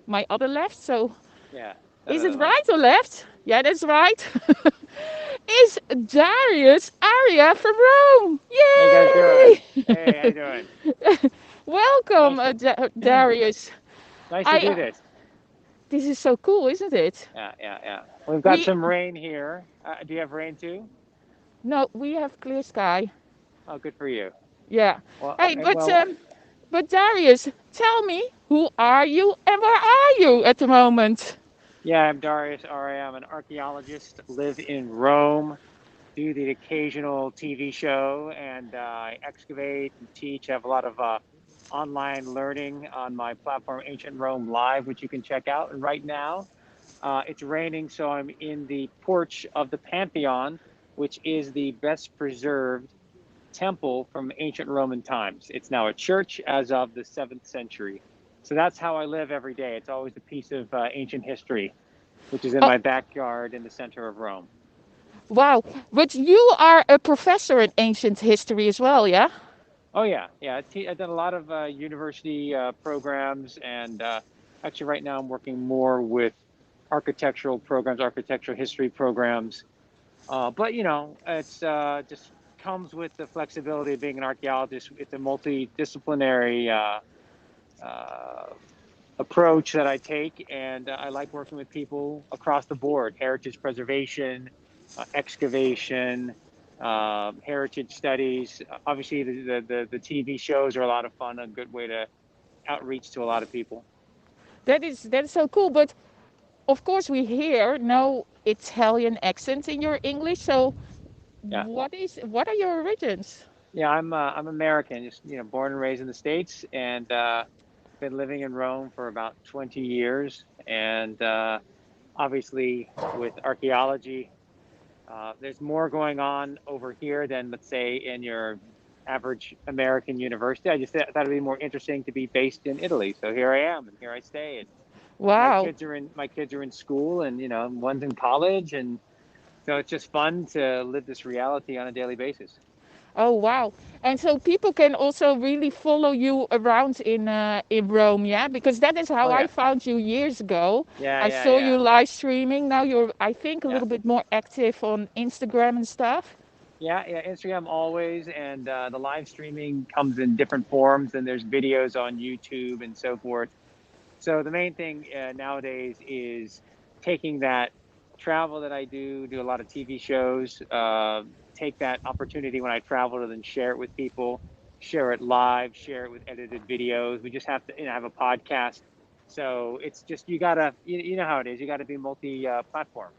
my other left. So Yeah. That is it other one. right or left? Yeah, that's right. Is Darius Aria from Rome. How you guys doing? Yay! Hey, how you doing? Welcome, Nice to Darius. nice to I do this. This is so cool, isn't it? Yeah, yeah, yeah. We've got We some rain here. Do you have rain too? No, we have clear sky. Oh, good for you. Yeah. Well, Hey, well, but Darius, tell me, who are you and where are you at the moment? yeah. I'm Darius Ari. I'm an archaeologist. Live in Rome. Do the occasional TV show, and I excavate and teach. I have a lot of online learning on my platform, Ancient Rome Live, which you can check out. And right now, it's raining, so I'm in the porch of the Pantheon, which is the best preserved temple from ancient Roman times. It's now a church as of the 7th century. So that's how I live every day. It's always a piece of ancient history, which is in Oh, my backyard in the center of Rome. wow. But you are a professor in ancient history as well, yeah? Oh, yeah. Yeah. I've done a lot of university programs. And actually, right now, I'm working more with architectural programs, architectural history programs. But it's just comes with the flexibility of being an archaeologist. It's a multidisciplinary uh, approach that I take, and I like working with people across the board: heritage preservation, excavation, heritage studies. Obviously, the TV shows are a lot of fun, a good way to outreach to a lot of people. That is so cool. But of course, we hear no Italian accent in your English. So, Yeah. what are your origins? Yeah, I'm American, just born and raised in the States, and been living in Rome for about 20 years. And obviously, with archaeology, there's more going on over here than, let's say, in your average American university. I just thought it'd be more interesting to be based in Italy, so here I am, and here I stay. And Wow. my kids are in school, and one's in college, and so it's just fun to live this reality on a daily basis. Oh wow! And so people can also really follow you around in Rome, yeah? Because that is how Oh I yeah, found you years ago. yeah, I yeah, saw you yeah, live streaming. Now you're, I think, a yeah. little bit more active on Instagram and stuff. Yeah, yeah, Instagram always, and the live streaming comes in different forms, and there's videos on YouTube and so forth. So the main thing nowadays is taking that travel that I do a lot of TV shows, take that opportunity when I travel to then share it with people, share it live, share it with edited videos. We just have to, have a podcast. So it's just you gotta, you know how it is. You got to be multi-platform.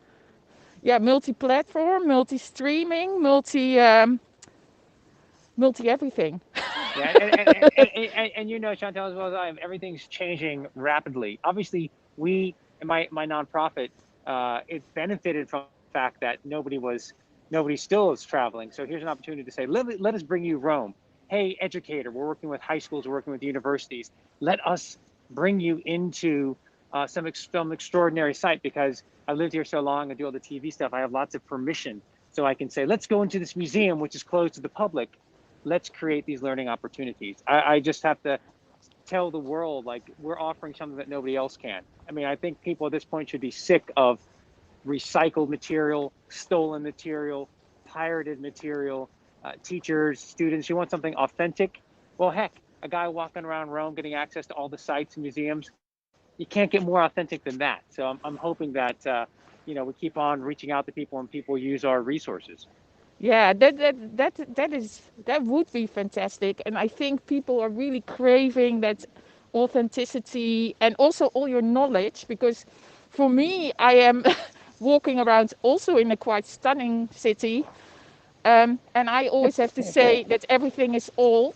Yeah, multi-platform, multi-streaming, multi everything. Yeah, and Chantal, as well as I, everything's changing rapidly. Obviously, we my nonprofit, it benefited from the fact that nobody still is traveling. So here's an opportunity to say, let us bring you Rome. Hey, educator, we're working with high schools, we're working with universities. Let us bring you into some extraordinary site because I lived here so long. I do all the TV stuff. I have lots of permission, so I can say, let's go into this museum, which is closed to the public. Let's create these learning opportunities. I just have to tell the world, like, we're offering something that nobody else can. I mean, I think people at this point should be sick of recycled material, stolen material, pirated material. Teachers, students, you want something authentic? Well, heck, a guy walking around Rome getting access to all the sites and museums, you can't get more authentic than that. So I'm hoping that we keep on reaching out to people and people use our resources. Yeah, that would be fantastic. And I think people are really craving that authenticity and also all your knowledge because for me, I am walking around also in a quite stunning city. And I always have to say that everything is old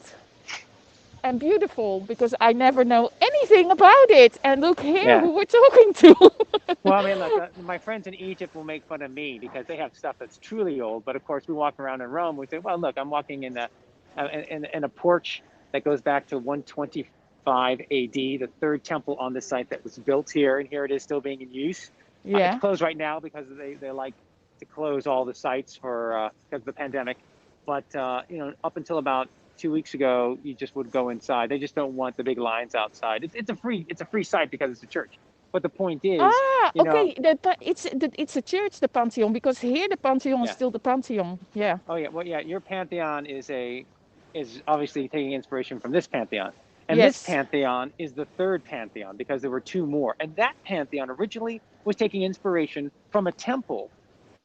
and beautiful because I never know anything about it. And look here Yeah. who we're talking to. Well, I mean, look, my friends in Egypt will make fun of me because they have stuff that's truly old. But of course, we walk around in Rome. We say, well, look, I'm walking in a porch that goes back to 125 AD, the third temple on the site that was built here, and here it is still being in use. It's Yeah. closed right now because they like to close all the sites for because of the pandemic. But up until about 2 weeks ago, you just would go inside. They just don't want the big lines outside. It's a free site because it's a church. But the point is, Ah, you know, okay. It's a church, the Pantheon, because here the Pantheon is yeah. still the Pantheon. Yeah. Oh yeah. Well, yeah. Your pantheon is obviously taking inspiration from this pantheon, and this Yes. pantheon is the third pantheon because there were two more. And that pantheon originally was taking inspiration from a temple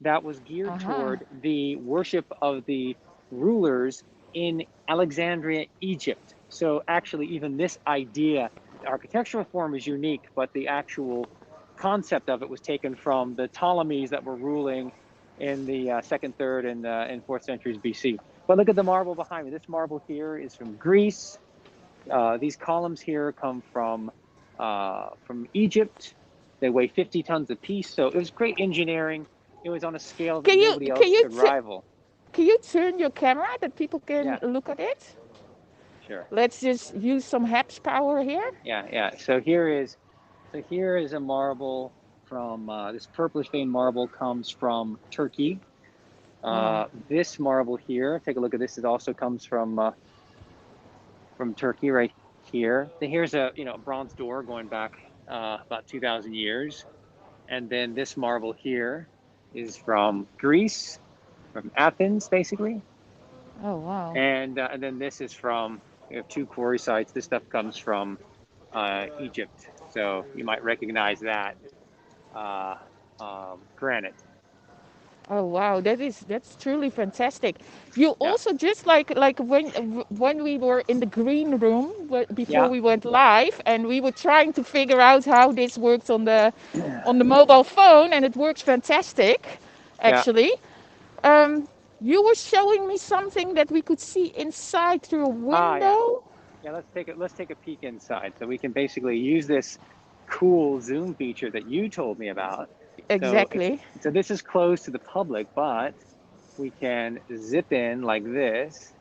that was geared Aha. toward the worship of the rulers in Alexandria, Egypt. So actually, even this idea, the architectural form is unique, but the actual concept of it was taken from the Ptolemies that were ruling in the second, third, and fourth centuries BC. But look at the marble behind me. This marble here is from Greece. These columns here come from Egypt. They weigh 50 tons apiece. So it was great engineering. It was on a scale that Can you nobody can else you could t- rival. can you turn your camera that people can Yeah, look at it? sure. Let's just use some Habs power here. Yeah, yeah. So here is a marble from this purplish vein marble comes from Turkey. Wow. This marble here, take a look at this. It also comes from Turkey right here. Then here's a bronze door going back about 2,000 years, and then this marble here is from Greece, from Athens, basically, Oh wow. and then this is from we have two quarry sites. This stuff comes from Egypt, so you might recognize that uh, granite. Oh wow, that's truly fantastic. You Yeah, also just like when we were in the green room before yeah, we went live, and we were trying to figure out how this works on the mobile phone, and it works fantastic, yeah. actually. Um, you were showing me something that we could see inside through a Yeah. window. Yeah, let's take a peek inside so we can basically use this cool Zoom feature that you told me about. So it's Exactly. so this is closed to the public, but we can zip in like this,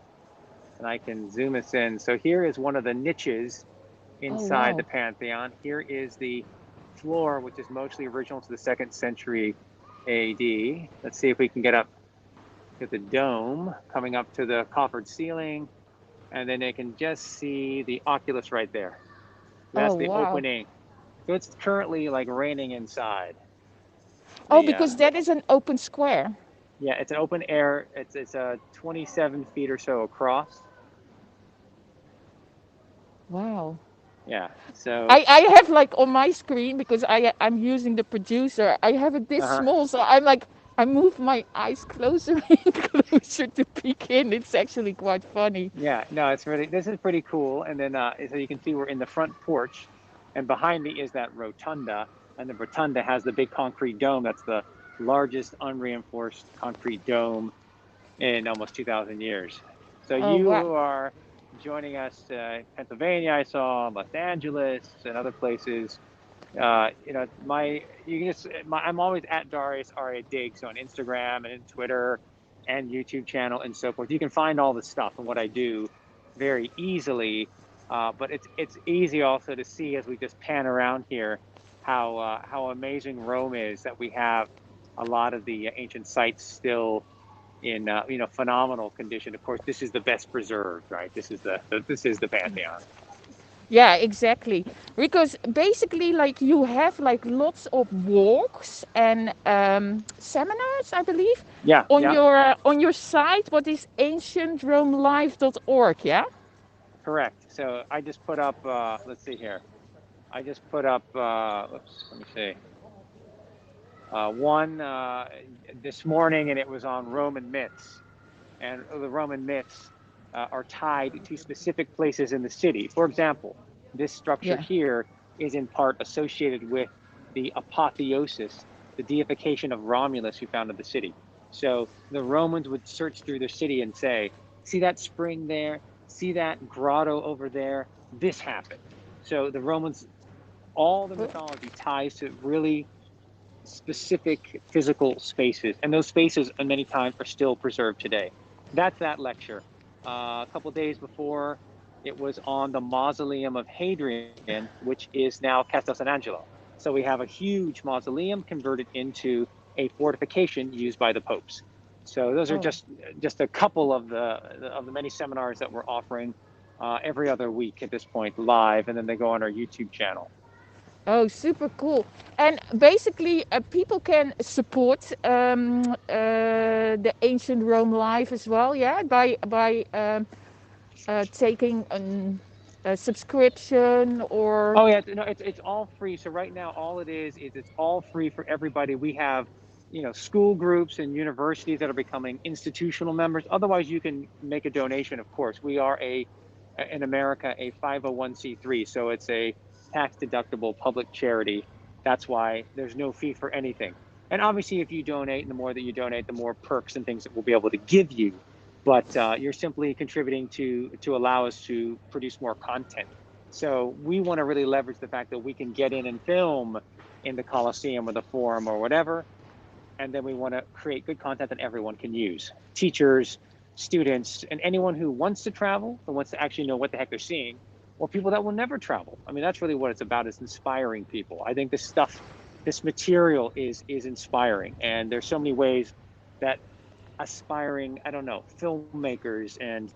and I can zoom us in. So here is one of the niches Oh inside the wow. Pantheon. Here is the floor, which is mostly original to the second century AD. Let's see if we can get up to the dome, coming up to the coffered ceiling, and then they can just see the oculus right there. Oh That's the wow. opening. So it's currently like raining inside. Oh, The because that is an open square. Yeah, it's an open air. It's a 27 feet or so across. Wow. Yeah. So I have like on my screen because I'm using the producer. I have it this uh huh. small, so I'm like I move my eyes closer and closer to peek in. It's actually quite funny. Yeah. No, it's really this is pretty cool. And then so you can see we're in the front porch, and behind me is that rotunda, and the rotunda has the big concrete dome. That's the largest unreinforced concrete dome in almost 2,000 years. So Oh you wow. who are joining us in Pennsylvania, I saw Los Angeles and other places. My you can just I'm always at Darius R.A. Diggs on Instagram and Twitter and YouTube channel and so forth. You can find all the stuff and what I do very easily. But it's easy also to see as we just pan around here how amazing Rome is, that we have a lot of the ancient sites still in phenomenal condition. Of course, this is the best preserved, right? This is the Pantheon. Yeah, exactly. Because basically, like you have like lots of walks and seminars, I believe, Yeah, yeah, on your site. What is ancientromelife.org? Yeah. correct. So I just put up. Let's see here. I just put up. Oops, let me see. One this morning, and it was on Roman myths, and the Roman myths are tied to specific places in the city. For example, this structure Yeah. here is in part associated with the apotheosis, the deification of Romulus, who founded the city. So the Romans would search through their city and say, see that spring there? See that grotto over there? This happened. So the Romans, all the mythology ties to really specific physical spaces, and those spaces, many times, are still preserved today. That's that lecture. A couple of days before, it was on the mausoleum of Hadrian, which is now Castel San Angelo. So we have a huge mausoleum converted into a fortification used by the popes. So those are Oh. just a couple of the many seminars that we're offering every other week at this point live, and then they go on our YouTube channel. Oh, super cool. And basically, people can support the ancient Rome life as well, yeah, by taking a subscription or. Oh yeah, no, it's all free. So right now, all it is it's all free for everybody. We have, school groups and universities that are becoming institutional members. Otherwise, you can make a donation. Of course, we are in America a 501(c)(3), so it's a tax deductible public charity. That's why there's no fee for anything. And obviously, if you donate, and the more that you donate, the more perks and things that we'll be able to give you. But you're simply contributing to allow us to produce more content. So we want to really leverage the fact that we can get in and film in the Coliseum or the Forum or whatever. And then we want to create good content that everyone can use. Teachers, students, and anyone who wants to travel, who wants to actually know what the heck they're seeing, or people that will never travel. I mean, that's really what it's about, is inspiring people. I think this material is inspiring. And there's so many ways that aspiring, I don't know, filmmakers and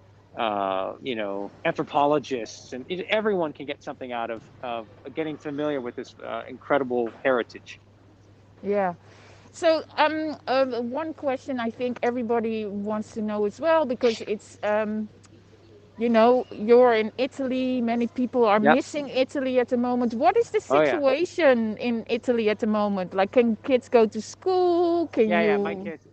anthropologists, and everyone can get something out of getting familiar with this incredible heritage. Yeah. So, one question I think everybody wants to know as well, because it's, you're in Italy. Many people are Yep. missing Italy at the moment. What is the Oh yeah. situation in Italy at the moment? Like, can kids go to school? Can Yeah, yeah. My you? kids.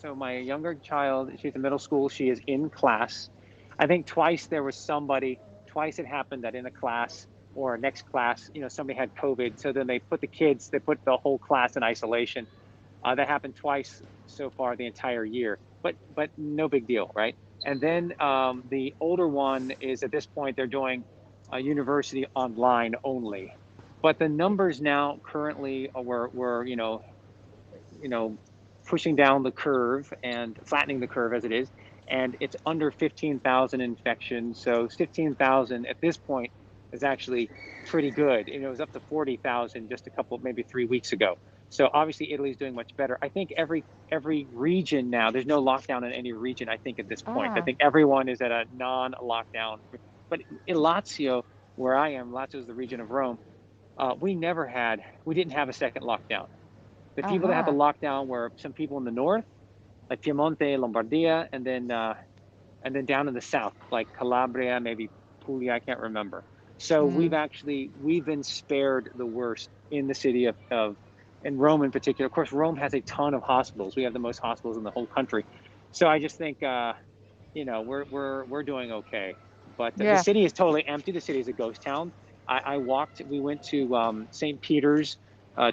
So my younger child, she's in middle school. She is in class. I think twice there was somebody. Twice it happened that in a class or a next class, somebody had COVID. So then they put the whole class in isolation. That happened twice so far the entire year, but no big deal, right? And then the older one is, at this point, they're doing a university online only. But the numbers now currently we're you know pushing down the curve and flattening the curve as it is, and it's under 15,000 infections. So 15,000 at this point is actually pretty good. It was up to 40,000 just a couple, maybe 3 weeks ago. So obviously Italy's doing much better. I think every region now, there's no lockdown in any region, I think, at this point. I Ah, think everyone is at a non-lockdown. But in Lazio, where I am, Lazio is the region of Rome. We didn't have a second lockdown. The people that had the aha, lockdown were some people in the north, like Piemonte, Lombardia, and then down in the south, like Calabria, maybe Puglia, I can't remember. So mm, we've been spared the worst in the city of in Rome in particular. Of course, Rome has a ton of hospitals. We have the most hospitals in the whole country. So I just think we're doing okay. But the yeah. city is totally empty. The city is a ghost town. I walked. We went to St. Peter's on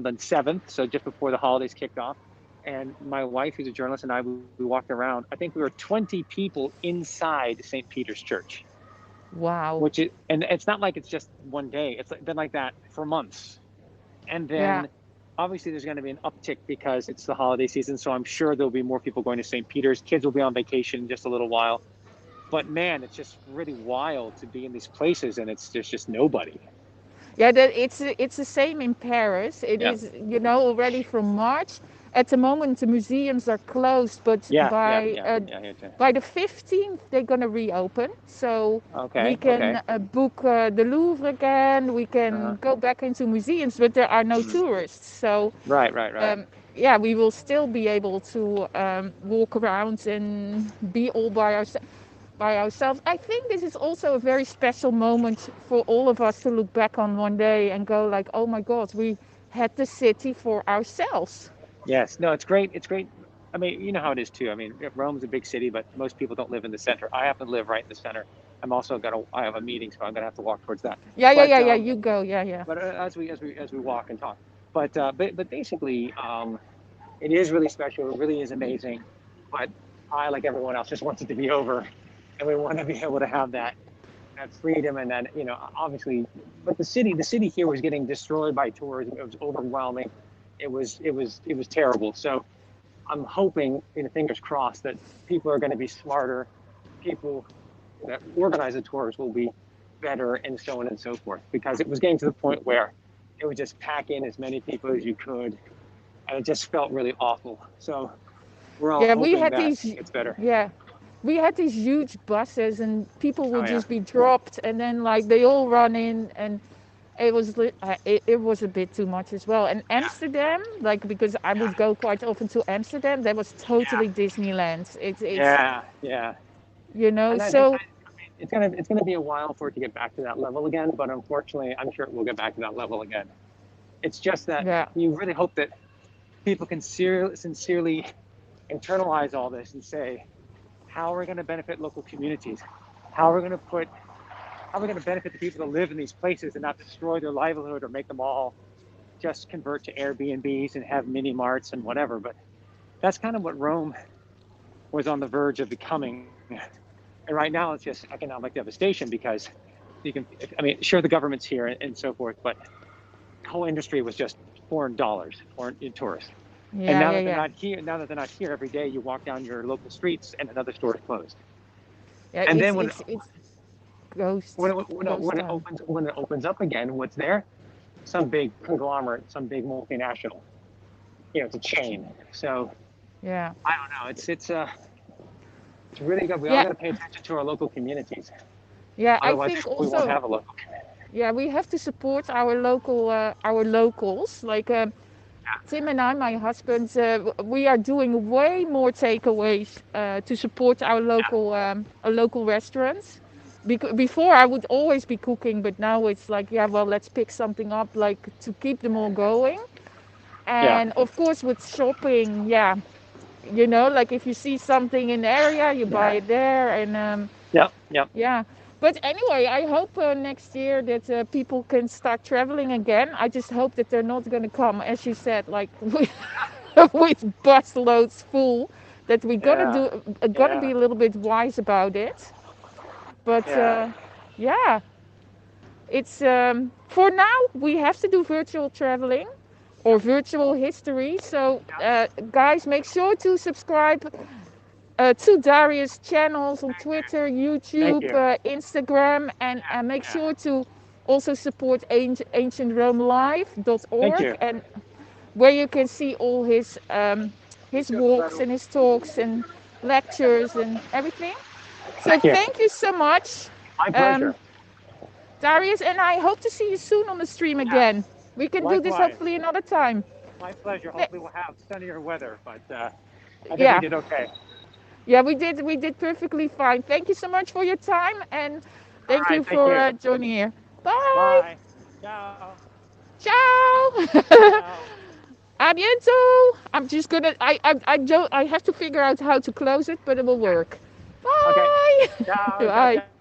the 7th, so just before the holidays kicked off. And my wife, who's a journalist, and we walked around. I think we were 20 people inside St. Peter's Church, Wow. and it's not like it's just one day. It's been like that for months. And Yeah. then obviously there's going to be an uptick because it's the holiday season. So I'm sure there'll be more people going to St. Peter's. Kids will be on vacation in just a little while. But man, it's just really wild to be in these places, and there's just nobody. Yeah, it's the same in Paris. It Yeah. is, already from March. At the moment, the museums are closed, but Yeah. Yeah. by Yeah. Yeah. Yeah. by the 15th, they're gonna reopen. So we Okay. can Okay. book the Louvre again. We Uh-huh. can go back into museums, but there are no Mm. tourists. So Right. Right. Right. yeah, we will still be able to walk around and be all by ourselves. I think this is also a very special moment for all of us to look back on one day and go like, "Oh my God, we had the city for ourselves." Yes. No, it's great. It's great. I mean, you know how it is too. I mean, Rome's a big city, but most people don't live in the center. I happen to live right in the center. I have a meeting, so I'm gonna have to walk towards that. Yeah, yeah, But yeah, yeah. You go. Yeah, yeah, as we walk and talk, but basically, it is really special. It really is amazing. But I, like everyone else, just wants it to be over, and we want to be able to have that freedom and that, obviously. But the city here was getting destroyed by tourism. It was overwhelming. It was terrible. So I'm hoping, fingers crossed, that people are going to be smarter. People that organize the tours will be better, and so on and so forth. Because it was getting to the point where it would just pack in as many people as you could, and it just felt really awful. So We're all Yeah, we hoping had that these. it's better. Yeah, we had these huge buses, and people Oh would yeah, just be dropped, and then like they all run in, and it was a bit too much as well. And Amsterdam, like because I would go quite often to Amsterdam, that was totally Disneyland. It's yeah. And I think so it's gonna be a while for it to get back to that level again. But unfortunately, I'm sure it will get back to that level again. It's just that yeah, you really hope that people can sincerely internalize all this and say, how are we going to benefit local communities? How are we going to put how are we going to benefit the people that live in these places and not destroy their livelihood or make them all just convert to Airbnbs and have mini marts and whatever. But that's kind of what Rome was on the verge of becoming. And right now it's just economic devastation because you can, I mean, sure, the government's here and so forth, but the whole industry was just foreign dollars, foreign tourists. And yeah, now yeah, that they're yeah, not here, now that they're not here every day, you walk down your local streets and another store is closed. yeah. And It's then it's it's when ghost it, when it, ghost when it town. opens when it opens up again, what's there? Some big conglomerate, some big multinational. It's a chain. So Yeah, I don't know. It's really good. We all yeah, got to pay attention to our local communities. yeah. I Otherwise, think we won't also, have a local community. yeah, we have to support our locals. Like Tim and I, my husband, we are doing way more takeaways to support our local restaurants. Before I would always be cooking, but now it's like, yeah, well, let's pick something up, like to keep them all going. Yeah, And of course, with shopping, yeah, like if you see something in the area, you buy it there, and yep. yeah. But anyway, I hope next year that people can start traveling again. I just hope that they're not going to come, as you said, like with bus loads full. That we Yeah, gotta be yeah, a little bit wise about it. But yeah, yeah, it's for now we have to do virtual traveling or virtual history. So guys, make sure to subscribe to Darius' channels on Twitter, thank YouTube, you. Instagram, and make Yeah, sure to also support thank ancientromelive.org, you. and where you can see all his walks and his talks and lectures and everything. So Thank you. thank you so much, My um, pleasure. Darius, and I hope to see you soon on the stream again. We can do this Likewise. hopefully another time. My pleasure. Hopefully, we'll have sunnier weather, but I think we Yeah, did okay. yeah, we did perfectly fine. Thank you so much for your time, and All thank right. you Thank for you. joining here. Bye. Bye. Ciao. Ciao. Ciao. A bientôt. I'm just gonna. I don't. I have to figure out how to close it, but it will work. Okay. Bye. Ciao. Ciao. Bye. Ciao.